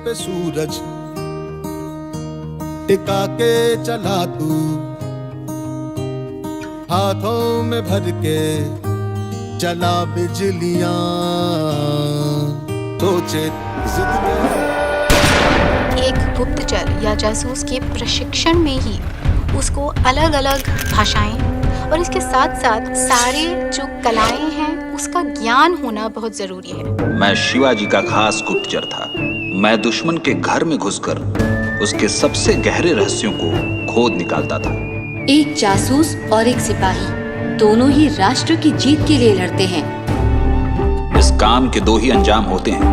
पे सूरज टिका के चला तू, हाथों में भर के चला बिजलियां, सोचे जिद में। एक गुप्तचर या जासूस के प्रशिक्षण में ही उसको अलग अलग भाषाएं और इसके साथ साथ सारे जो कलाएं हैं उसका ज्ञान होना बहुत जरूरी है। मैं शिवाजी का खास गुप्तचर था। मैं दुश्मन के घर में घुसकर उसके सबसे गहरे रहस्यों को खोद निकालता था। एक जासूस और एक सिपाही दोनों ही राष्ट्र की जीत के लिए लड़ते हैं। इस काम के दो ही अंजाम होते हैं,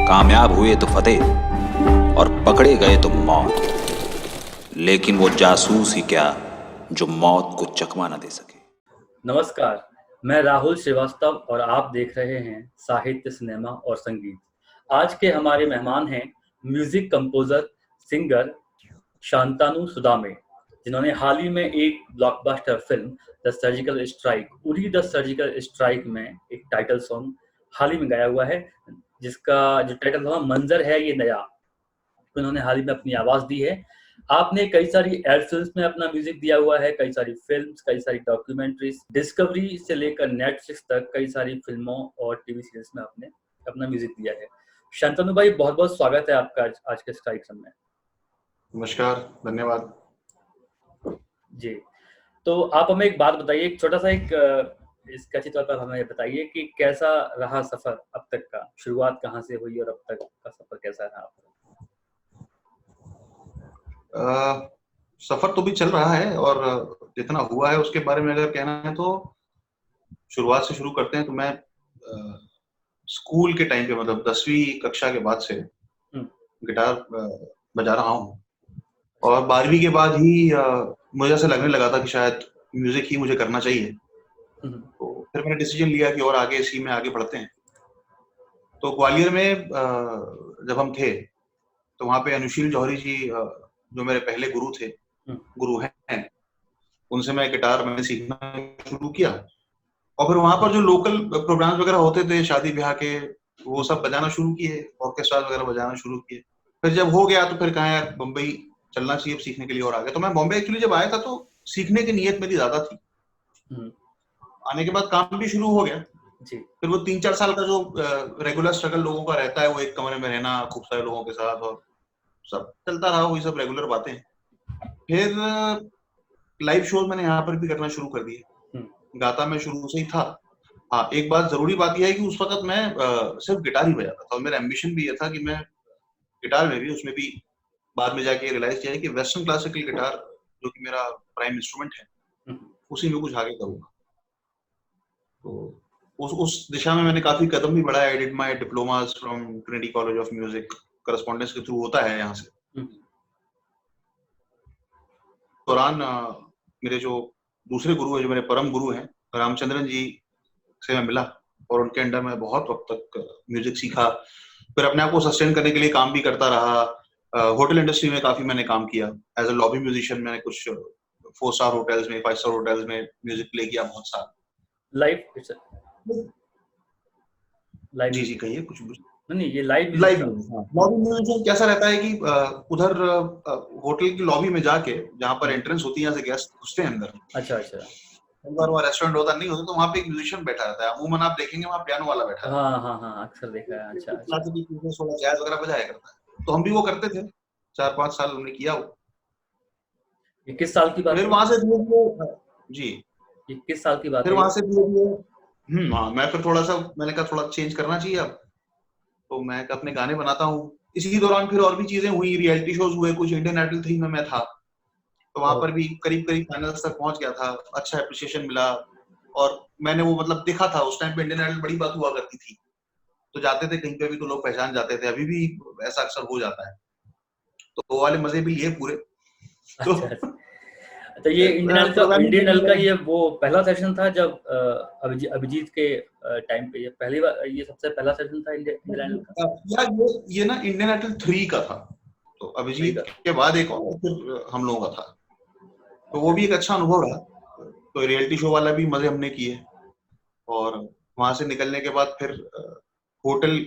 कामयाब हुए तो फतेह और पकड़े गए तो मौत। लेकिन वो जासूस ही क्या जो मौत को चकमा न दे सके। नमस्कार, मैं राहुल श्रीवास्तव और आप देख रहे हैं साहित्य, सिनेमा और संगीत। आज के हमारे मेहमान हैं music composer, singer Shantanu Sudame, जिन्होंने हाल ही में एक blockbuster film the surgical strike, Uri the surgical strike में एक टाइटल सॉन्ग हाल ही में गाया हुआ है, जिसका जो टाइटल सॉन्ग मंजर है ये नया, उन्होंने हाल ही में अपनी आवाज दी है। आपने कई सारी एड फिल्म्स में अपना म्यूजिक दिया हुआ है, कई सारी फिल्म्स, कई सारी डॉक्यूमेंट्रीज, डिस्कवरी से लेकर नेटफ्लिक्स तक कई सारी फिल्मों और टीवी सीरीज में आपने अपना म्यूजिक दिया है। शांतनु भाई, बहुत बहुत स्वागत है आपका आज के स्ट्राइक में। नमस्कार, धन्यवाद जी। तो आप हमें एक बात बताइए, एक छोटा सा एक स्केची तौर पर हमें बताइए कि कैसा रहा सफर अब तक का, शुरुआत कहाँ से हुई और अब तक का सफर कैसा रहा आपका? सफर तो भी चल रहा है और जितना हुआ है उसके बारे में अगर कहना है तो शुरुआत से शुरू करते हैं। तो मैं स्कूल के टाइम पे, मतलब 10वीं कक्षा के बाद से गिटार बजा रहा हूँ और 12वीं के बाद ही मुझे ऐसा लगने लगा था कि शायद म्यूजिक ही मुझे करना चाहिए। तो फिर मैंने डिसीजन लिया कि और आगे इसी में आगे बढ़ते हैं। तो ग्वालियर में जब हम थे तो वहाँ पे अनुशील जौहरी जी, जो मेरे पहले गुरु हैं, उनसे मैं गिटार मैंने सीखना शुरू किया। और फिर वहाँ पर जो लोकल प्रोग्राम्स वगैरह होते थे शादी ब्याह के, वो सब बजाना शुरू किए, ऑर्केस्ट्रा वगैरह बजाना शुरू किए। फिर जब हो गया तो फिर कहा यार बम्बई चलना चाहिए सीखने के लिए, और आगे। तो मैं बॉम्बे एक्चुअली जब आया था तो सीखने की नीयत मेरी ज्यादा थी। आने के बाद काम भी शुरू हो गया जी। फिर वो 3-4 साल का जो रेगुलर स्ट्रगल लोगों का रहता है, वो एक कमरे में रहना खूब सारे लोगों के साथ, और सब चलता रहा, वही सब रेगुलर बातें। फिर लाइव शोज मैंने यहाँ पर भी करना शुरू कर दिए। गाता मैं शुरू से ही था। हाँ, एक बात जरूरी बात यह है कि उस वक्त मैं सिर्फ गिटार ही बजाता था और मेरा एम्बिशन भी ये था कि मैं गिटार में भी, उसमें भी बाद में जाके रियलाइज किया है कि वेस्टर्न क्लासिकल गिटार, जो कि मेरा प्राइम इंस्ट्रूमेंट है, उसी में कुछ आगे करूंगा। तो उस दिशा में मैंने काफी कदम भी बढ़ाया। I did my diplomas from Trinity college of music, correspondence के थ्रू होता है यहाँ से। दौरान मेरे जो दूसरे गुरु है, जो मेरे परम गुरु हैं, रामचंद्रन जी से मैं मिला और उनके अंडर में बहुत वक्त तक म्यूजिक सीखा। फिर अपने आप को सस्टेन करने के लिए काम भी करता रहा। होटल इंडस्ट्री में काफी मैंने काम किया एज अ लॉबी म्यूजिशियन। मैंने कुछ 4 स्टार होटल्स में, 5 स्टार होटल्स में म्यूजिक प्ले किया बहुत साल। लाइव जी कहिए कुछ। नहीं, ये लाइव लॉबी म्यूजिशियन कैसा रहता है कि उधर होटल की लॉबी में जाके, जहाँ पर एंट्रेंस होती है, यहाँ से गेस्ट घुसते हैं अंदर। अच्छा। वहाँ रेस्टोरेंट होता नहीं होता, तो वहाँ पे एक म्यूजिशियन बैठा रहता है। अमूमन आप देखेंगे वहाँ पियानो वाला बैठा है। हाँ, अक्सर देखा है। अच्छा। जैज वगैरह बजाया करता है, तो हम भी वो करते थे। 4-5 साल हमने किया वो। 21 साल की बात। फिर वहाँ से जी 21 साल की बात। फिर वहाँ से हाँ, मैं फिर थोड़ा सा मैंने कहा थोड़ा चेंज करना चाहिए अब, तो मैं अपने गाने बनाता हूँ। इसी दौरान फिर और भी चीजें हुई, रियलिटी शोज हुए कुछ। इंडियन आइडल 3 में मैं था, तो वहां पर भी करीब फाइनल्स तक पहुंच गया था। अच्छा एप्रिसिएशन मिला और मैंने वो, मतलब देखा था उस टाइम पे इंडियन आइडल बड़ी बात हुआ करती थी, तो जाते थे कहीं पे भी तो लोग पहचान जाते थे। अभी भी ऐसा अक्सर हो जाता है, तो वो वाले मजे भी लिए पूरे। तो ये इंडियन आइडल का ये वो पहला सेशन था जब अभिजीत के टाइम पे, ये पहली बार, ये सबसे पहला सेशन था इंडियन आइडल का। ये ना इंडियन आइडल 3 का था, तो अभिजीत के बाद एक और फिर हम लोगों का था, तो वो भी एक अच्छा अनुभव रहा। तो रियलिटी शो वाला भी मजे हमने किए, और वहां से निकलने के बाद फिर होटल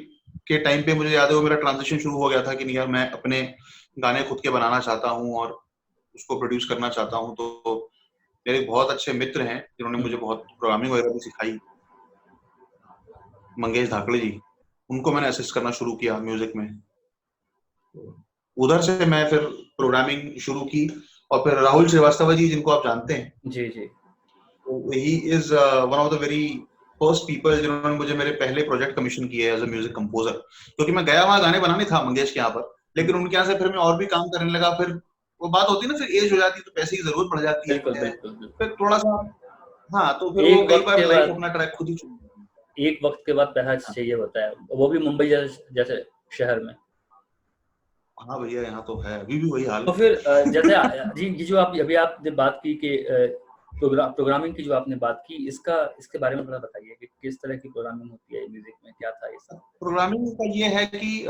के टाइम पे मुझे याद है वो मेरा ट्रांजिशन शुरू हो गया था कि नहीं यार मैं अपने गाने खुद के बनाना चाहता हूँ और उसको प्रोड्यूस करना चाहता हूँ। तो मेरे बहुत अच्छे मित्र हैं जिन्होंने मुझे बहुत प्रोग्रामिंग वगैरह भी सिखाई, मंगेश धाकड़े जी, उनको मैंने असिस्ट करना शुरू किया म्यूजिक में। उधर से मैं फिर प्रोग्रामिंग शुरू की और फिर राहुल श्रीवास्तव जी जिनको आप जानते हैं, जी जी, he is one of the very first people जिन्होंने मुझे मेरे पहले प्रोजेक्ट कमीशन किए एज अ म्यूजिक कंपोजर, क्योंकि मैं गया वहां गाने बनाने था मंगेश के यहाँ पर, लेकिन उनके यहाँ से फिर मैं और भी काम करने लगा। फिर वो बात होती है ना, फिर एज हो जाती है तो पैसे की जरूरत पड़ जाती है, बिल्कुल बिल्कुल। फिर थोड़ा सा हाँ, तो फिर वो एक कई वक्त बार के लाइफ बाद अपना ट्रैक खुद ही एक वक्त के बाद पैसा चाहिए होता है, वो भी मुंबई जैसे शहर में। हाँ भैया, यहाँ तो है अभी भी वही हाल। तो फिर जैसे जी ये जो आप अभी आपने बात की कि प्रोग्रामिंग की जो आपने बात की, इसके बारे में थोड़ा बताइए कि किस तरह की प्रोग्रामिंग होती है म्यूजिक में, क्या था ये सब? प्रोग्रामिंग का ये है कि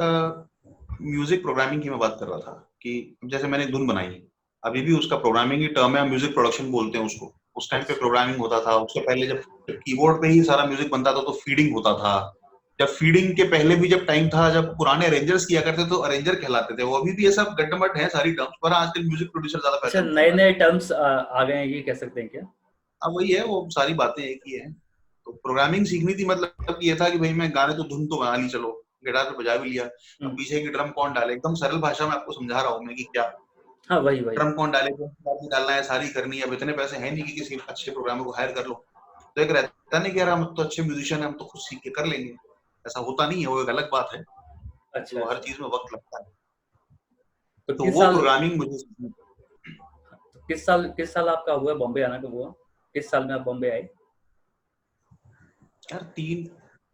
म्यूजिक प्रोग्रामिंग की मैं बात कर रहा था कि जैसे मैंने धुन बनाई, अभी भी उसका प्रोग्रामिंग ही टर्म है, म्यूजिक प्रोडक्शन बोलते हैं उसको। उस टाइम पे प्रोग्रामिंग होता था, उससे पहले जब कीबोर्ड पे ही सारा म्यूजिक बनता था तो फीडिंग होता था। जब फीडिंग के पहले भी जब टाइम था, जब पुराने अरेंजर्स किया करते तो अरेंजर कहलाते थे। वो अभी भी ये सब गट्टमट है सारी टर्म्स, पर आजकल म्यूजिक प्रोड्यूसर ज्यादा अच्छा, पैसा नए नए टर्म्स आ गए हैं, ये कह सकते हैं क्या? अब वही है, वो सारी बातें एक ही है। तो प्रोग्रामिंग सीखनी थी, मतलब ये था कि भाई मैं गाने तो धुन तो बना ली, चलो गिटार पे बजा भी लिया, अब पीछे की ड्रम कौन डाले, एकदम सरल भाषा में आपको समझा रहा हूँ मैं कि क्या हाँ वही ड्रम कौन डाले, डालना है, सारी करनी है। अब इतने पैसे है नहीं कि किसी अच्छे प्रोग्रामर को हायर कर लो, तो एक रहता नहीं कि यार हम तो अच्छे म्यूजिशियन है, हम तो खुद सीख के कर लेंगे, ऐसा होता नहीं है, वो एक अलग बात है। अच्छा, तो हर चीज में वक्त लगता है, तो तो वो प्रोग्रामिंग मुझे किस साल आपका हुआ बॉम्बे आना कब हुआ? किस साल में आप बॉम्बे आए? यार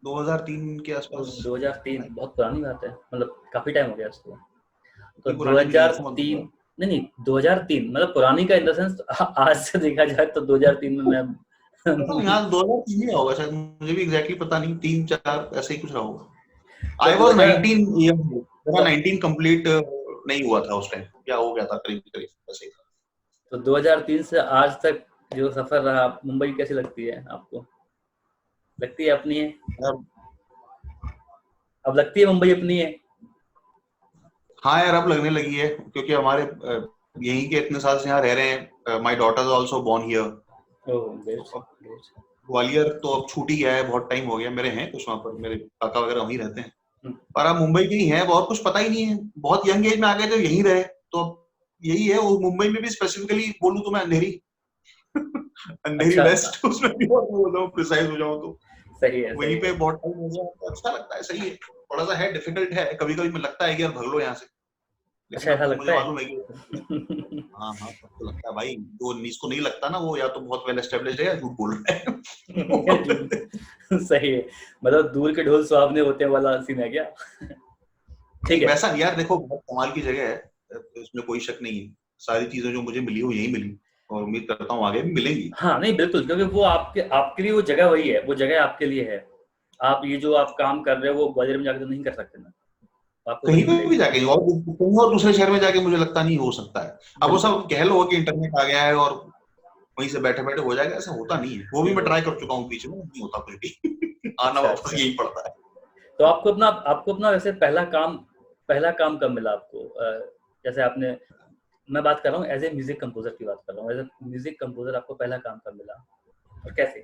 2003 के आसपास। 2003 बहुत पुरानी बात है, मतलब काफी टाइम हो गया उसको। तो पुरानी 2003 नहीं 2003 मतलब पुरानी का इन द सेंस आज से देखा जाए तो 2003 में मैं यहाँ 2003 में होगा शायद, मुझे भी एग्जैक्टली पता नहीं, 3-4 ऐसे ही कुछ रहा होगा। तो आई वाज 19 ईयर, मेरा 19 कंप्लीट नहीं हुआ था उस टाइम, क्या हो गया था करीब ऐसे ही। तो 2003 से आज तक जो सफर रहा, मुंबई कैसी लगती है आपको? लगती है अपनी है? अब लगती है मुंबई अपनी है? हाँ यार, अब लगने लगी है, क्योंकि हमारे यहीं के इतने साल से यहाँ रह रहे हैं। My daughter is also born here. Gwalior तो अब छूट ही गया है, बहुत टाइम हो गया। मेरे हैं कुछ वहाँ पर, मेरे काका वगैरह वहीं रहते हैं, पर अब मुंबई के ही हैं, और कुछ पता ही नहीं है। बहुत यंग एज में आ गए तो यहीं रहे, तो यही है। वो मुंबई में भी स्पेसिफिकली बोलूं तो मैं अंधेरी अंधेरी वेस्ट, उसमें भी प्रिसाइज हो जाऊं तो सही है, वहीं पे बहुत टाइम हो गया, अच्छा लगता है। सही है, थोड़ा सा है डिफिकल्ट है, कभी कभी में लगता है कि यार भाग लो यहाँ से, अच्छा ऐसा लगता है? मालूम है कि हाँ तो लगता है भाई, जो जिसको नहीं लगता ना, वो या तो बहुत वेल एस्टेब्लिश्ड है या झूठ बोल रहा है। सही है, मतलब दूर के ढोल सुहावने होते हैं वाला सीन है क्या? ठीक है, वैसा यार देखो, बहुत कमाल की जगह है, इसमें कोई शक नहीं है। सारी चीजें जो मुझे मिली वो यही मिली, और उम्मीद करता हूँ आगे भी मिलेंगी। हाँ नहीं बिल्कुल, क्योंकि वो आपके लिए वो जगह वही है, वो जगह आपके लिए है। आप ये जो आप काम कर रहे हो वो ग्वालियर में जाकर तो नहीं कर सकते ना, कहीं पे भी जाके, और कहीं और दूसरे शहर में जाके मुझे लगता नहीं हो सकता है। अब वो सब कह लो कि इंटरनेट आ गया है और वहीं से बैठे बैठे हो जाएगा, ऐसा होता नहीं है। वो भी मैं ट्राई कर चुका हूँ बीच में, नहीं होता कुछ भी। आना वापस यही पड़ता है। तो आपको अपना वैसे पहला काम कब मिला आपको? जैसे आपने, मैं बात कर रहा हूँ एज ए म्यूजिक कंपोजर की बात कर रहा हूँ, एज ए म्यूजिक कंपोजर आपको पहला काम कब मिला और कैसे?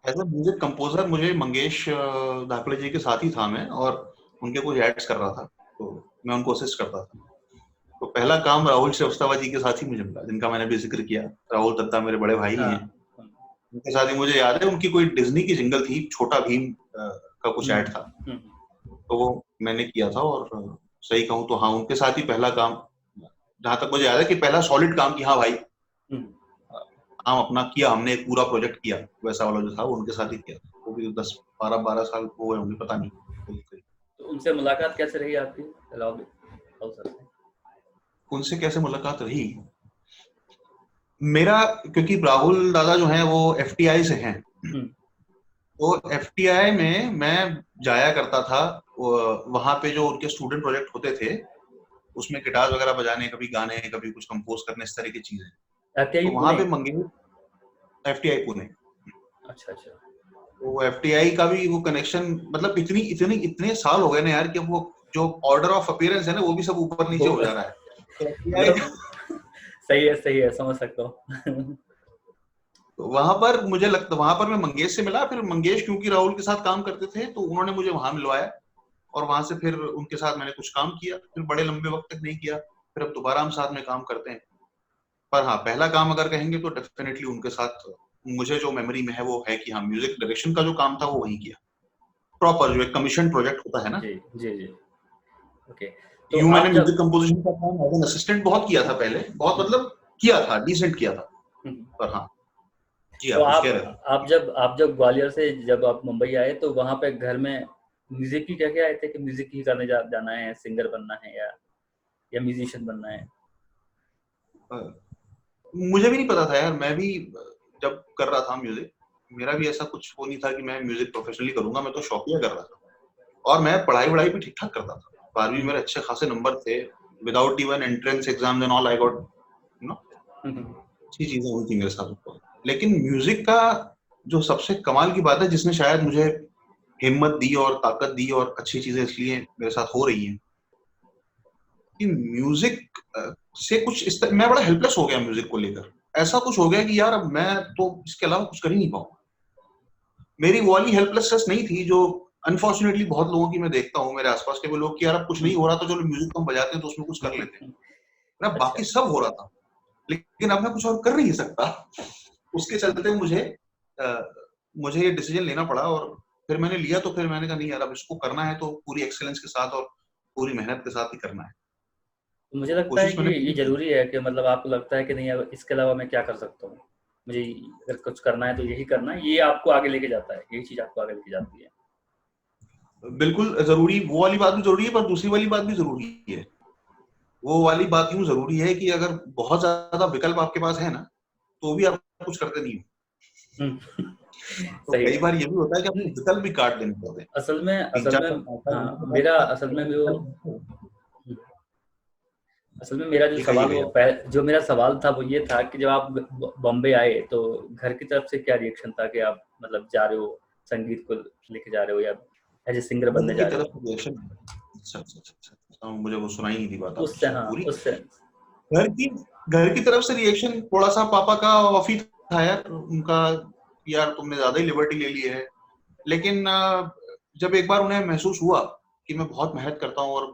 एज ए म्यूजिक कंपोजर मुझे मंगेश धाकड़े जी के साथ ही था मैं, और उनके कुछ एड्स कर रहा था, तो मैं उनको असिस्ट करता था। तो पहला काम राहुल श्रीवास्तव जी के साथ ही मुझे मिला, जिनका मैंने भी जिक्र किया। राहुल दत्ता मेरे बड़े भाई हैं, उनके साथ ही मुझे याद है उनकी कोई डिज्नी की जिंगल थी, छोटा भीम का कुछ ऐड था, तो वो मैंने किया था। और सही कहूँ तो हाँ, उनके साथ ही पहला काम, जहां तक मुझे याद है कि पहला सॉलिड काम कि हाँ भाई काम अपना किया हमने, एक पूरा प्रोजेक्ट किया, वैसा वाला जो था वो उनके साथ ही किया। वो भी 10-12 साल हुए होंगे, पता नहीं। तो उनसे मुलाकात कैसे रही आपकी? उनसे कैसे मुलाकात रही मेरा, क्योंकि राहुल दादा जो हैं वो FTI से हैं, तो FTI में मैं जाया करता था। वहां पे जो उनके स्टूडेंट प्रोजेक्ट होते थे, उसमें गिटार वगैरह बजाने, कभी गाने, कभी कुछ कंपोज करने, इस तरह की चीजें। तो वहां पे मंगेश, FTI पुणे। अच्छा, वो एफटीआई का भी वो कनेक्शन, मतलब इतने साल हो गए ना यार कि वो जो ऑर्डर ऑफ अपीयरेंस है ना वो भी सब ऊपर नीचे हो जा रहा है। तो एफटीआई मतलब सही है, समझ सकता हूँ। वहां पर मुझे लगता, वहां पर मैं मंगेश से मिला, फिर मंगेश क्योंकि राहुल के साथ काम करते थे तो उन्होंने मुझे वहां मिलवाया, और वहां से फिर उनके साथ मैंने कुछ काम किया, फिर बड़े लंबे वक्त तक नहीं किया, फिर अब दोबारा हम साथ में काम करते हैं। पर हाँ, पहला काम अगर कहेंगे तो डेफिनेटली उनके साथ मुझे जो मेमोरी में है वो है कि हाँ, म्यूजिक डायरेक्शन का जो काम था वो वहीं किया, प्रॉपर जो एक कमीशन प्रोजेक्ट होता है ना। जी जी जी, ओके। तो यूं मैंने आप म्यूजिक जब कंपोजिशन का काम एज एन असिस्टेंट बहुत किया था पहले, बहुत मतलब किया था, डिसेंट किया था। पर हाँ जी, तो आप कुछ कह रहे थे। आप जब ग्वालियर से जब आप मुंबई आए तो वहाँ पे घर में म्यूजिक की क्या क्या आए थे कि म्यूजिक ही करने जाना है, सिंगर बनना है या म्यूजिशियन बनना है? मुझे भी नहीं पता था यार, मैं भी जब कर रहा था म्यूजिक, मेरा भी ऐसा कुछ वो नहीं था कि मैं म्यूजिक प्रोफेशनली करूंगा, मैं तो शौकिया कर रहा था, और मैं पढ़ाई वढ़ाई भी ठीक ठाक करता था। 12वीं मेरे अच्छे खासे नंबर थे, without even entrance exams and all I got, you know, अच्छी चीजें हुई थी मेरे साथ। लेकिन म्यूजिक का जो सबसे कमाल की बात है, जिसने शायद मुझे हिम्मत दी और ताकत दी और अच्छी चीजें इसलिए मेरे साथ हो रही हैं, कि म्यूजिक से कुछ इस तरह मैं बड़ा हेल्पलेस हो गया म्यूजिक को लेकर। ऐसा कुछ हो गया कि यार अब मैं तो इसके अलावा कुछ कर ही नहीं पाऊंगा। मेरी वो वाली हेल्पलेसनेस नहीं थी जो अनफॉर्चुनेटली बहुत लोगों की मैं देखता हूँ, मेरे आसपास के भी लोग, कि यार अब कुछ नहीं हो रहा तो चलो म्यूजिक तो हम बजाते हैं तो उसमें कुछ कर लेते हैं। ना, बाकी अच्छा। सब हो रहा था लेकिन अब मैं कुछ और कर नहीं सकता। उसके चलते मुझे ये डिसीजन लेना पड़ा, और फिर मैंने लिया, तो फिर मैंने कहा नहीं यार, अब इसको करना है तो पूरी एक्सेलेंस के साथ और पूरी मेहनत के साथ ही करना है। तो मुझे लगता है कोशिश कि मैंने ये पूरी की। जरूरी है कि मतलब आपको लगता है कि नहीं अब इसके अलावा मैं क्या कर सकता हूँ, मुझे अगर कुछ करना है तो यही करना है, ये आपको आगे लेके जाता है, यही चीज आपको आगे लेके जाती है। बिल्कुल जरूरी, वो वाली बात भी जरूरी है, पर दूसरी वाली बात भी जरूरी है। वो वाली बात यूं जरूरी है कि अगर बहुत ज्यादा विकल्प आपके पास है ना, तो भी आप कुछ करते नहीं हो। तो सही कई है। बार ये भी होता है कि आपको विकल्प भी काट देने पड़ते हैं। तीन असल चार में साल, 5 साल हाँ, होने के बाद मेरा आप असल में वो विकल्प देते हो। असल में मेरा जो जी कहिए सवाल भैया। जो मेरा सवाल था वो ये था कि जब आप बॉम्बे आए तो घर की तरफ से क्या रिएक्शन था कि आप मतलब जा रहे हो, संगीत को लेके जा रहे हो या एज ए सिंगर बनने घर की जा रहे तरफ हो? से रिएक्शन, अच्छा, मुझे वो सुनाई नहीं दी बात उससे आपने हाँ पूरी। उससे घर की घर की तरफ से रिएक्शन थोड़ा सा पापा का ऑफ ही था यार, उनका, यार तुमने ज्यादा ही लिबर्टी ले ली है। लेकिन जब एक बार उन्हें महसूस हुआ कि मैं बहुत मेहनत करता हूँ और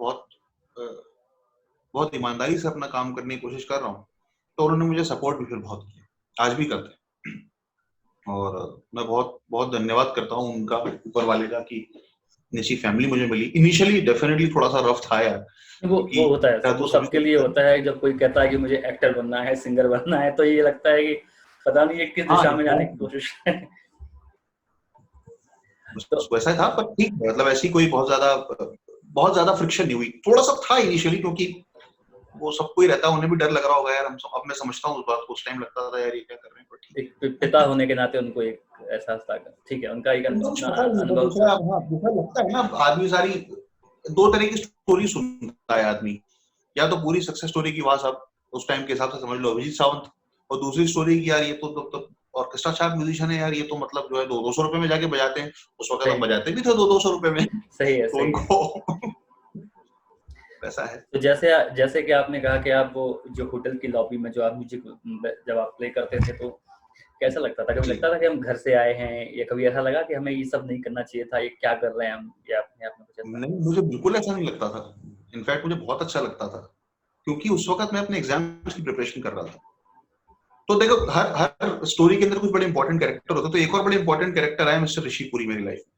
बहुत ईमानदारी से अपना काम करने की कोशिश कर रहा हूँ, तो उन्होंने मुझे सपोर्ट भी फिर बहुत किया, आज भी करते हैं। और मैं बहुत बहुत धन्यवाद करता हूँ उनका, ऊपर वाले का, कि इतनी अच्छी फैमिली मुझे मिली। इनिशियली डेफिनेटली थोड़ा सा रफ था यार, वो होता है क्योंकि वो तो सभी सबके लिए को, होता है। जब कोई कहता है कि मुझे एक्टर बनना है, सिंगर बनना है, तो ये लगता है कि पता नहीं ये किस हाँ दिशा में जाने की कोशिश है। तो वैसा ही था, पर ठीक है, मतलब ऐसी कोई बहुत ज्यादा फ्रिक्शन नहीं हुई। थोड़ा सा था इनिशियली, क्योंकि वो सबको ही रहता है, उन्हें भी डर लग रहा होगा यार, अब मैं समझता हूँ उस बात को, उस टाइम लगता था यार ये क्या कर रहे हैं, पर ठीक एक पिता होने के नाते उनको एक एहसास था, ठीक है, उनका एक है। कुछ अपना पता नहीं था, अनुभव दूसरा, था। हाँ, दूसरा लगता है ना, आदमी सारी दो तरह की स्टोरी सुनता है आदमी, या तो पूरी सक्सेस स्टोरी की बात आप उस टाइम के हिसाब से समझ लो अभिजीत सावंत, और दूसरी स्टोरी की यार ये तो ऑर्केस्ट्रा चार्ट म्यूजिशियन है यार, ये तो मतलब जो है 200 रुपए में जाके बजाते हैं। उस वक्त हम सही बजाते भी थे 200 रुपए में, सही है तो सही है। उनको वैसा है। तो जैसे जैसे कि आपने कहा कि आप वो जो होटल की लॉबी में जो आप म्यूजिक जब आप प्ले करते थे तो कैसा लगता था? कभी जी लगता था कि हम घर से आए हैं, या कभी ऐसा लगा कि हमें ये सब नहीं करना चाहिए था, ये क्या कर रहे हैं हम, या अपने आप में कुछ ऐसा? नहीं, मुझे बिल्कुल ऐसा नहीं लगता था। इनफैक्ट मुझे बहुत अच्छा लगता था, क्योंकि उस वक्त मैं अपने एग्जाम्स की प्रिपरेशन कर रहा था। तो देखो, हर हर स्टोरी के अंदर कुछ बड़े इंपॉर्टेंट कैरेक्टर होते हैं, तो एक और बड़े इंपॉर्टेंट कैरेक्टर आया मिस्टर ऋषि पुरी मेरी लाइफ में।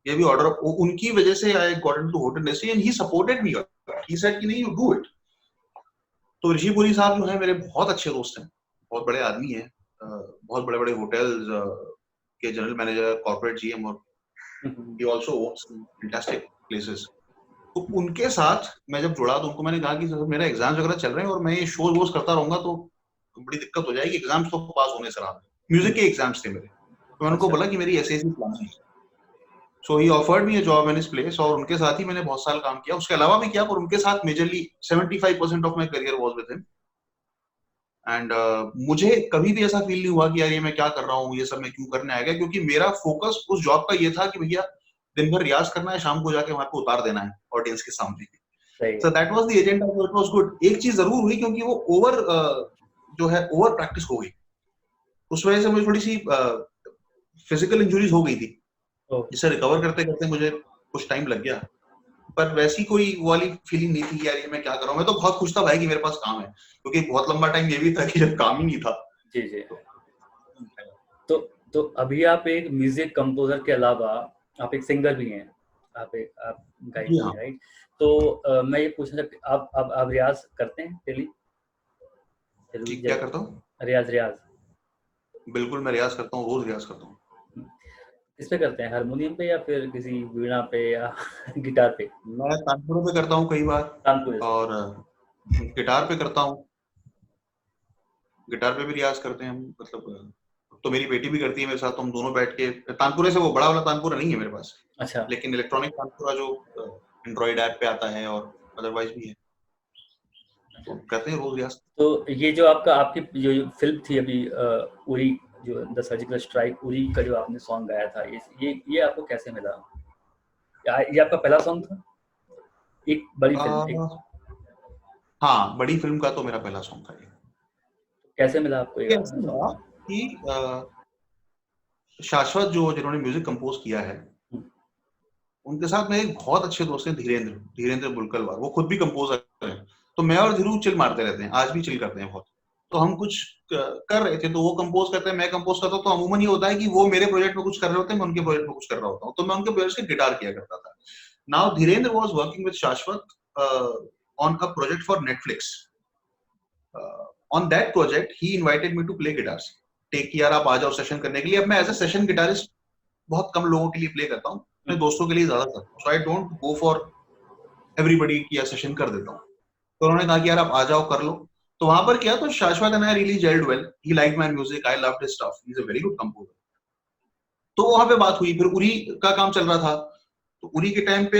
ये भी ऑर्डर उनकी वजह से I got into hotel industry, and he supported me. He said कि नहीं, यू डू इट। तो ऋषि पुरी साहब जो है मेरे बहुत अच्छे दोस्त हैं, बहुत बड़े आदमी हैं, बहुत बड़े बड़े होटल्स के जनरल मैनेजर, कॉर्पोरेट जीएम, और he also owns fantastic places। तो उनके साथ मैं जब जुड़ा तो उनको मैंने कहा कि सर मेरा एग्जाम्स वगैरह चल रहे हैं और मैं ये शोज वोज करता रहूंगा तो बड़ी दिक्कत हो जाएगी, एग्जाम्स तो पास होने से रहा। म्यूजिक के एग्जाम्स थे मेरे, तो मैंने उनको अच्छा। बोला कि मेरी ऐसे ऐसी प्लान है। So he offered me a job in his place, और उनके साथ ही मैंने बहुत साल काम किया, उसके अलावा भी किया, पर उनके साथ majorly 75% of my career was with him. And मुझे कभी भी ऐसा फील नहीं हुआ कि यार ये मैं क्या कर रहा हूँ, ये सब मैं क्यों करने आ गया, क्योंकि मेरा फोकस उस जॉब का ये था कि भैया दिन भर रियाज करना है, शाम को जाके वहां पे उतार देना है ऑडियंस के सामने। So that was the agenda, it was good. एक चीज जरूर हुई, क्योंकि वो जो है ओवर प्रैक्टिस हो गई, उस वजह से मुझे थोड़ी सी फिजिकल इंजरीज हो गई थी, जिससे रिकवर करते करते मुझे कुछ टाइम लग गया। पर वैसी कोई वाली फीलिंग नहीं थी यार ये मैं क्या कर रहा हूँ। मैं तो बहुत खुश था भाई कि मेरे पास काम है, क्योंकि बहुत लंबा टाइम ये भी था कि जब काम ही नहीं था। जी जी। तो अभी आप एक म्यूजिक कंपोजर के अलावा आप एक सिंगर भी हैं, आप गायक भी हैं, राइट? तो मैं ये पूछना चाहता हूँ, आप रियाज करते हैं डेली? क्या करता हूँ? रियाज। बिल्कुल, मैं रियाज करता हूँ, रोज रियाज करता हूँ। किस पे करते हैं, हारमोनियम पे या फिर किसी वीणा पे या गिटार पे? मैं तानपुरे पे करता हूँ कई बार, और गिटार पे करता हूँ। गिटार पे भी रियाज करते हैं हम, मतलब तो मेरी बेटी भी करती है मेरे साथ, तो हम दोनों बैठ के तानपुरे से, वो बड़ा वाला तानपुरा नहीं है मेरे पास, अच्छा, लेकिन इलेक्ट्रॉनिक तानपुरा जो एंड्रॉइड ऐप पे आता है और अदरवाइज भी है, तो करते हैं रोज रियाज। तो ये जो आपकी जो फिल्म थी अभी उरी, जो द सर्जिकल स्ट्राइक, उरी का जो आपने सॉन्ग गाया था, ये आपको कैसे मिला? ये आपका पहला सॉन्ग था? एक बड़ी फिल्म हाँ, बड़ी फिल्म का तो मेरा पहला सॉन्ग था ये। कैसे मिला आपको ये गाना? कि शाश्वत जिन्होंने म्यूजिक कंपोज किया है, उनके साथ मेरे एक बहुत अच्छे दोस्त हैं, धीरेन्द्र बुलकलवार, वो खुद भी कंपोजर हैं। तो मैं और धीरू चिल मारते रहते हैं, आज भी चिल करते हैं बहुत। तो हम कुछ कर रहे थे, तो वो कंपोज करते हैं, मैं कंपोज करता हूँ। तो अमूमन ये होता है कि वो मेरे प्रोजेक्ट में कुछ कर रहे होते हैं, मैं उनके प्रोजेक्ट में कुछ कर रहा होता हूँ, तो मैं उनके प्रोजेक्ट के गिटार किया करता था। Now Dhirendra was working with Shashwat on a project for Netflix. On that project he invited me to play guitars, take कि यार आप आ जाओ सेशन करने के लिए। अब मैं एज अ सेशन गिटारिस्ट बहुत कम लोगों के लिए प्ले करता हूँ, अपने दोस्तों के लिए ज्यादा करता हूँ, so I don't go for everybody की सेशन कर देता हूँ। तो उन्होंने कहा कि यार आप आ जाओ कर लो, तो वहां पर किया। तो शाश्वत and I really gelled well, he liked my music, I loved his stuff, he is a very good composer. तो वहां पे बात हुई, फिर उरी का काम चल रहा था। तो उरी के टाइम पे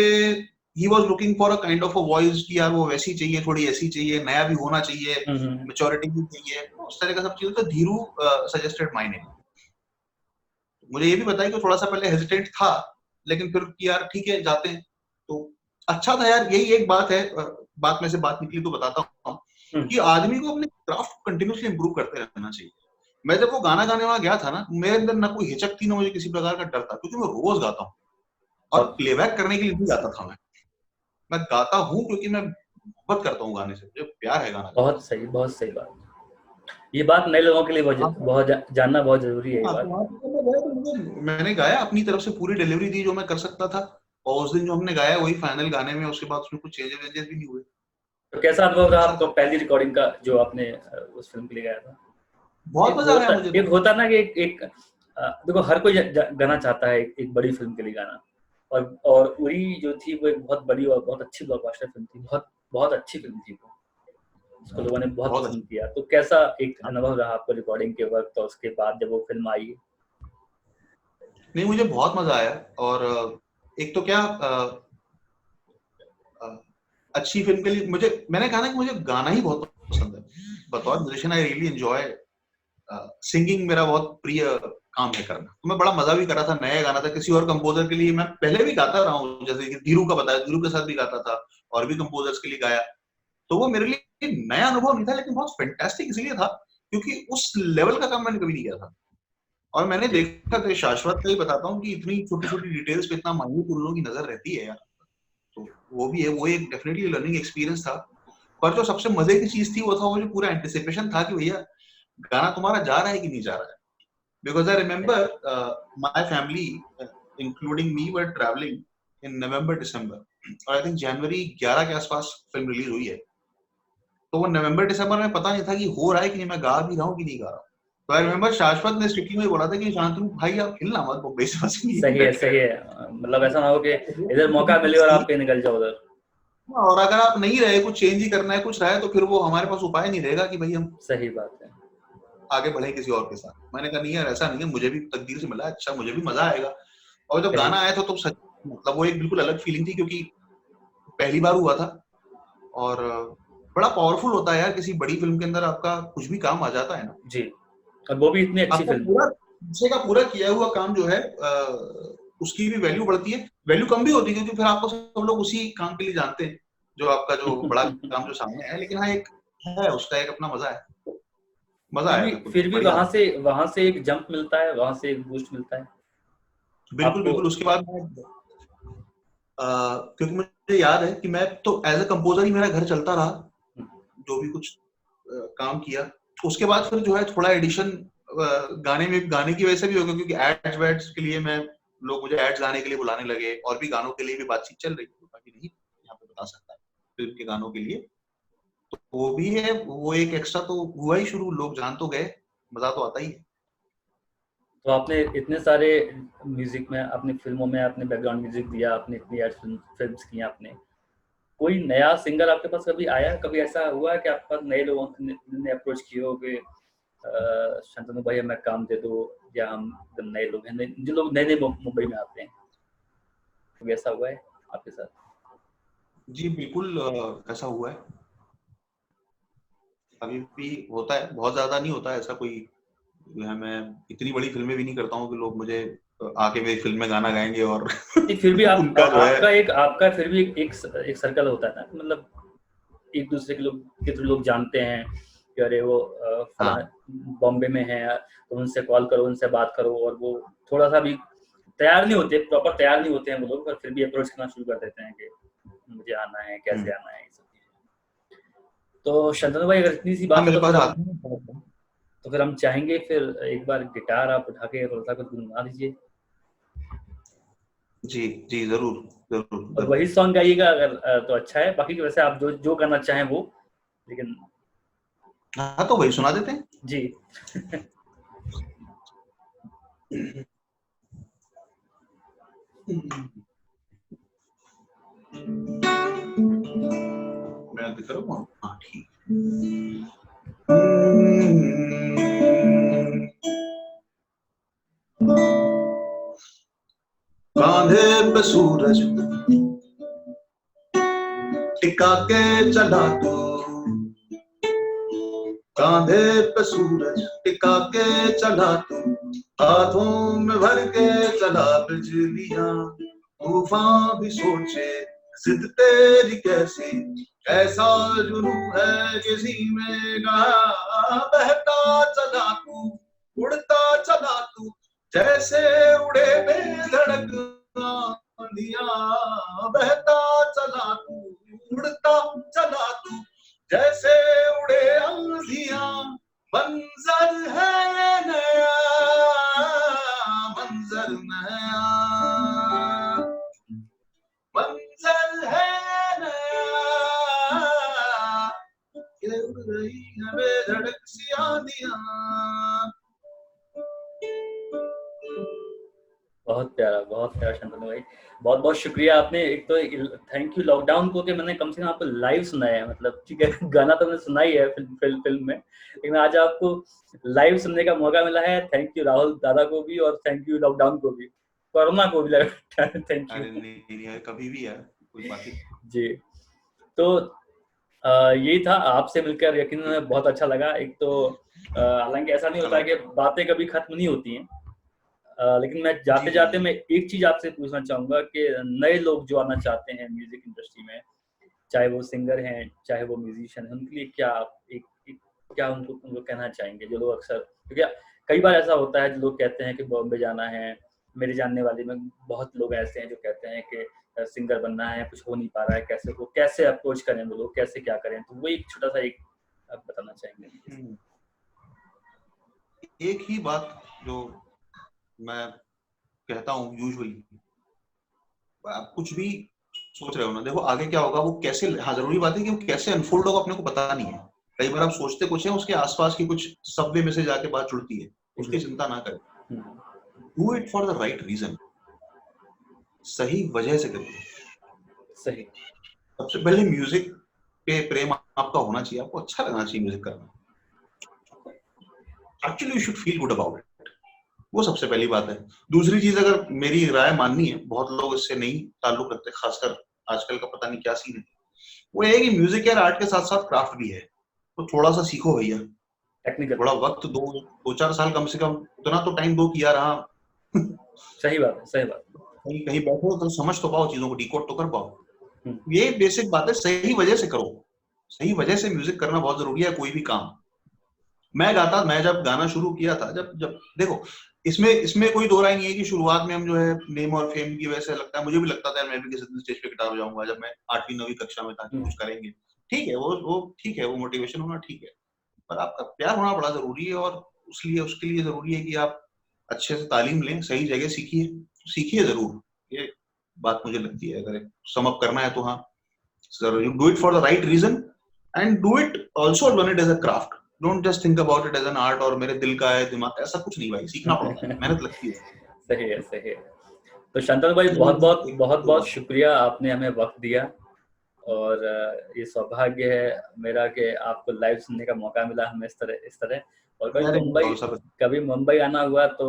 he was looking for a kind of a voice कि यार वो वैसी चाहिए, थोड़ी ऐसी चाहिए, नया भी होना चाहिए, मैच्योरिटी भी चाहिए, उस तरह का सब चीजें। तो धीरू सजेस्टेड माय नेम। मुझे ये भी बताया कि थोड़ा सा पहले हेजिटेंट था, लेकिन फिर कि यार ठीक है जाते हैं, तो अच्छा था यार। यही एक बात है, बात में से बात निकली तो बताता हूँ कि आदमी को अपने क्राफ्ट कंटिन्यूअसली इंप्रूव करते रहना चाहिए। मैं जब वो गाना गाने वहां गया था ना, मेरे अंदर ना कोई हिचक थी, ना मुझे किसी प्रकार का डर था, क्योंकि मैं रोज गाता हूँ। और प्लेबैक करने के लिए नहीं गाता था मैं गाता हूँ क्योंकि मैं मोहब्बत करता हूँ गाने से, मुझे प्यार है गाना। बहुत सही बात। ये बात नए लोगों के लिए बहुत जानना बहुत जरूरी है। ये बात मैंने गाया, अपनी तरफ से पूरी डिलीवरी दी जो मैं कर सकता था, और उस दिन जो हमने गाया वही फाइनल गाने में, उसके बाद उसमें कुछ चेंजेस भी नहीं हुए। तो कैसा अनुभव रहा आपको पहली रिकॉर्डिंग का, जो आपने उस फिल्म के लिए गाया था? बहुत मजा आया मुझे। एक होता ना कि एक देखो, हर कोई गाना चाहता है एक बड़ी फिल्म के लिए गाना, और उरी जो थी वो एक बहुत बड़ी और बहुत अच्छी ब्लॉकबस्टर फिल्म थी, बहुत अच्छी फिल्म थी वो, उसको लोगों ने बहुत पसंद किया। तो कैसा एक अनुभव रहा आपको रिकॉर्डिंग के वक्त और उसके बाद जब वो फिल्म आई? नहीं, मुझे बहुत मजा आया। और एक तो क्या अच्छी फिल्म के लिए मैंने कहा ना कि मुझे गाना ही बहुत पसंद है। बतौर musician I really enjoy singing, मेरा बहुत प्रिय काम है करना। तो मैं बड़ा मजा भी कर रहा था, नया गाना था किसी और कंपोजर के लिए। मैं पहले भी गाता रहा हूँ, जैसे कि धीरू का बताया, धीरू के साथ भी गाता था, और भी कंपोजर्स के लिए गाया। तो वो मेरे लिए नया अनुभव नहीं था, लेकिन बहुत फैंटास्टिक इसलिए था क्योंकि उस लेवल का काम मैंने कभी नहीं किया था। और मैंने देखा था, शाश्वत का ही बताता हूँ कि इतनी छोटी छोटी डिटेल्स पे इतना माइन्यूट उन लोगों की नजर रहती है यार। तो वो भी है, वो एक डेफिनेटली लर्निंग एक्सपीरियंस था। पर जो सबसे मजे की चीज थी वो था वो जो पूरा एंटिसिपेशन था कि भैया गाना तुम्हारा जा रहा है कि नहीं जा रहा है। Because I remember my family including me were travelling in November December, और आई थिंक जनवरी 11 के आसपास फिल्म रिलीज हुई है। तो वो नवंबर दिसंबर में पता नहीं था कि हो रहा है कि नहीं, मैं गा भी रहा हूँ कि नहीं गा रहा हूँ। तो आई रिमेम्बर शाश्वत ने स्ट्रिक्टली में बोला था कि शांतनु भाई आप हिलना मत, मुंबई से बस। सही है, मतलब ऐसा ना हो कि इधर मौका मिले और आप कहीं निकल जाओ उधर। और अगर आप नहीं रहे, कुछ चेंज ही करना है, कुछ रहा है, तो फिर वो हमारे पास उपाय नहीं रहेगा कि भाई हम सही बात है आगे बढ़े किसी और के साथ। मैंने कहा नहीं यार ऐसा नहीं है, मुझे भी तकदीर से मिला, अच्छा मुझे भी मजा आएगा। और जब गाना आया था तो सच मतलब वो एक बिल्कुल अलग फीलिंग थी, क्योंकि पहली बार हुआ था। और बड़ा पावरफुल होता है यार, किसी बड़ी फिल्म के अंदर आपका कुछ भी काम आ जाता है ना जी, और वो भी इतनी अच्छी आपका फिल्म। पूरा दूसरे का पूरा किया हुआ काम जो है उसकी भी वैल्यू बढ़ती है, वैल्यू कम भी होती है क्योंकि फिर आपको सब लोग उसी काम के लिए जानते हैं, जो आपका जो बड़ा काम जो सामने है। लेकिन हाँ, एक है उसका एक अपना मजा है, मजा आया, बिल्कुल फिर भी बढ़िया। वहां से एक जंप मिलता है, वहां से एक बूस्ट मिलता है बिल्कुल आपको। बिल्कुल। उसके बाद क्योंकि मुझे याद है कि मैं तो एज अ कंपोजर ही मेरा घर चलता रहा, जो भी कुछ काम किया। उसके बाद फिर जो है थोड़ा एडिशन गाने की वजह से भी हो गया, क्योंकि एड्स वेड्स के लिए लोग मुझे एड्स गाने के लिए बुलाने लगे, और भी गानों के लिए भी बातचीत चल रही थी, बाकी नहीं यहाँ पे बता सकता फिल्म के गानों के लिए। तो वो भी है, वो एक एक्स्ट्रा तो हुआ ही शुरू, लोग जान तो गए, मजा तो आता ही है। तो आपने इतने सारे म्यूजिक में, अपनी फिल्मों में आपने बैकग्राउंड म्यूजिक दिया, आपने इतनी एड फिल्म्स की आपने, कोई नया सिंगर आपके पास कभी आया? कभी ऐसा हुआ कि आपके पास नए लोगों ने अप्रोच किया हो कि शांतनु भाई हमें काम दे दो, या हम नए लोग हैं, जो लोग नए नए मुंबई में आते हैं, कभी ऐसा हुआ है आपके साथ? जी बिल्कुल, ऐसा हुआ है, अभी भी होता है, बहुत ज्यादा नहीं होता है ऐसा कोई। मैं इतनी बड़ी फिल्में भी नहीं करता हूँ कि लोग मुझे आके मेरी फिल्म में गाना गाएंगे और फिर भी उनका जो है आपका फिर भी एक सर्कल होता है ना, मतलब एक दूसरे के लोग जानते हैं कि अरे वो बॉम्बे में है, तो उनसे कॉल करो, उनसे बात करो, और वो थोड़ा सा भी तैयार नहीं होते, प्रॉपर तैयार नहीं होते हैं वो लोग, पर फिर भी अप्रोच करना शुरू कर देते हैं कि मुझे आना है, कैसे आना है, सब चीजें। तो शांतनु भाई, अगर इतनी सी बात है तो फिर हम चाहेंगे फिर एक बार गिटार आप उठा के थोड़ा सा कुछ गुनगुना दीजिए। जी जी जरूर जरूर। और वही सॉन्ग गाइएगा अगर तो अच्छा है, बाकी वैसे आप जो करना चाहें वो, लेकिन हाँ तो वही सुना देते हैं जी। मैं दिख रहा हूँ, हाँ ठीक। कांधे पे सूरज टिका के चला तू, कांधे पे सूरज टिका के चला तू, हाथों में भर के चला बिजलियां, तूफान भी सोचे जिद तेरी कैसी, ऐसा जुनू है किसी में कहा, बहता चला तू, उड़ता चला तू, जैसे उड़े बेधड़क आंधियां, बहता चला तू, उड़ता चला तू, जैसे उड़े आंधियां, मंजर है नया, मंजर नया, मंजर है नया, ये उड़ रही है बेधड़क सी आंधियां। बहुत प्यारा शांतनु भाई, बहुत बहुत शुक्रिया। आपने एक तो थैंक यू लॉकडाउन को कि मैंने कम से कम आपको लाइव सुनाया है, मतलब ठीक है गाना तो मैंने सुना ही है फिल्म में, लेकिन आज आपको लाइव सुनने का मौका मिला है। थैंक यू राहुल दादा को भी, और थैंक यू लॉकडाउन को भी, कोरोना को भी लगा थैंक यू। नहीं, कभी भी है, कोई बात नहीं जी। तो यही था, आपसे मिलकर यकीनन बहुत अच्छा लगा। एक तो हालांकि ऐसा नहीं होता है कि बातें कभी खत्म नहीं होती हैं, लेकिन मैं जाते जाते मैं एक चीज आपसे पूछना चाहूंगा कि नए लोग जो आना चाहते हैं म्यूजिक इंडस्ट्री में, चाहे वो सिंगर हैं चाहे वो म्यूजिशियन हैं, उनके लिए क्या क्या उनको कहना चाहेंगे? जो लोग अक्सर, क्योंकि कई बार ऐसा होता है, जो लोग कहते हैं कि बॉम्बे जाना है, मेरे जानने वाले में बहुत लोग ऐसे हैं जो कहते हैं कि सिंगर बनना है, कुछ हो नहीं पा रहा है, कैसे अप्रोच करें वो लोग, कैसे क्या करें? तो वो एक छोटा सा एक आप बताना चाहेंगे? एक ही बात जो मैं कहता हूँ यूजुअली, आप कुछ भी सोच रहे हो ना, देखो आगे क्या होगा, वो कैसे, हाँ जरूरी बात है कि वो कैसे अनफोल्ड होगा अपने को पता नहीं है। कई बार आप सोचते कुछ है, उसके आसपास की कुछ सबवे में से जाके बात जुड़ती है, उसकी चिंता ना करें, do it for the right reason, सही वजह से करिए। सही। सबसे पहले म्यूजिक पे प्रेम आपका होना चाहिए, आपको अच्छा लगना चाहिए म्यूजिक करना, actually you should feel good about it, वो सबसे पहली बात है। दूसरी चीज, अगर मेरी राय माननी है, बहुत लोग इससे नहीं ताल्लुक रखते, खासकर आजकल का पता नहीं क्या सीन है, वो है कि म्यूजिक यार आर्ट के साथ साथ क्राफ्ट भी है, तो थोड़ा सा सीखो भैया, टेक्निकल थोड़ा वक्त दो 4 साल कम से कम, उतना तो टाइम दो कि यार हाँ सही बात है, सही बात है। कहीं कहीं बैठो तो समझ तो पाओ, चीजों को डिकोड तो कर पाओ। हम्म। ये बेसिक बात है, सही वजह से करो, सही वजह से म्यूजिक करना बहुत जरूरी है कोई भी काम। मैं जब गाना शुरू किया था, जब जब देखो इसमें कोई दो राय नहीं है कि शुरुआत में हम जो है नेम और फेम की वजह से, लगता है मुझे भी लगता था मैं भी किसी दिन स्टेज पे गिटार बजाऊंगा, जब मैं 8वीं 9वीं कक्षा में था कि कुछ करेंगे, ठीक है, वो ठीक है, वो मोटिवेशन होना ठीक है, पर आपका प्यार होना बड़ा जरूरी है, और उसके लिए जरूरी है कि आप अच्छे से तालीम लें, सही जगह सीखिए जरूर। ये बात मुझे लगती है, अगर सम अप करना है तो हाँ, sir you do it for the right reason and do it also, learn it as a craft, don't just think about it as an art और मेरे दिल का है दिमाग, ऐसा कुछ नहीं भाई, सीखना पड़ता है, मेहनत लगती है। सही है, सही है। तो शांतनु भाई बहुत बहुत शुक्रिया, आपने हमें वक्त दिया, और ये सौभाग्य है मेरा कि आपको लाइव सुनने का मौका मिला हमें इस तरह। और कभी मुंबई आना हुआ तो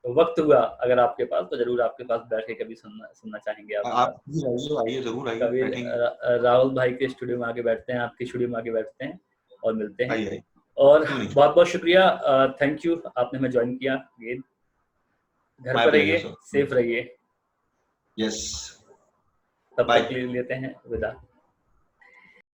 वक्त हुआ अगर आपके पास, तो जरूर आपके पास बैठ के कभी सुनना चाहेंगे आप आइए, जरूर आइए, कभी राहुल भाई के स्टूडियो में आके बैठते हैं, आपके स्टूडियो में आके बैठते हैं और मिलते हैं। आइए। और बहुत बहुत शुक्रिया, थैंक यू, आपने हमें ज्वाइन किया। घर पर रहिए, सेफ रहिए। यस, तब तक के लिए लेते हैं विदा।